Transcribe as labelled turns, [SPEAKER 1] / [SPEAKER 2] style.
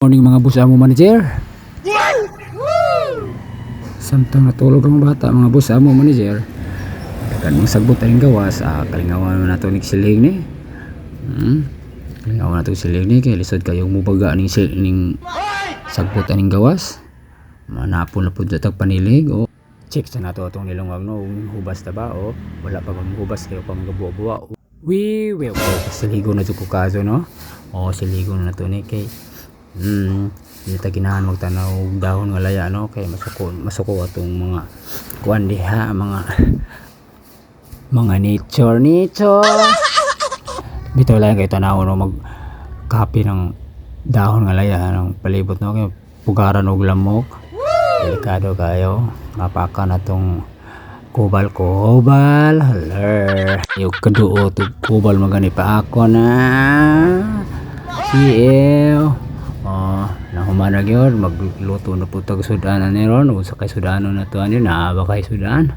[SPEAKER 1] Morning mga boss amo manager. Samtang natulog ang bata mga boss amo manager. Kan mong sagbot ang gawas kalingawan na to ni siling ni. Kalingawan na to siling ni kay lisod kayong mubaga ning sagbot aning gawas. Manapon na pud tag panilig o check sa nato atong nilungag no hubas ta ba o wala pa bang hubas kayo pa mga buwa-buwa. We siligo na jud ko kaso no. O siligo na to ni kay hindi ta ginahan magtanaw dahon nga laya no kay masuko atong mga kuan diha mga nature bitaw lang kay tanaw no mag copy ng dahon nga laya ng palibot no kay pugaran og lamok delikado kayo mapaka na tong kubal haler yung kaduot kubal magani pa ako na nahuman na gyud magluto na po tag sudanan ni ron o sa kay sudanon na to ani na ba kay sudan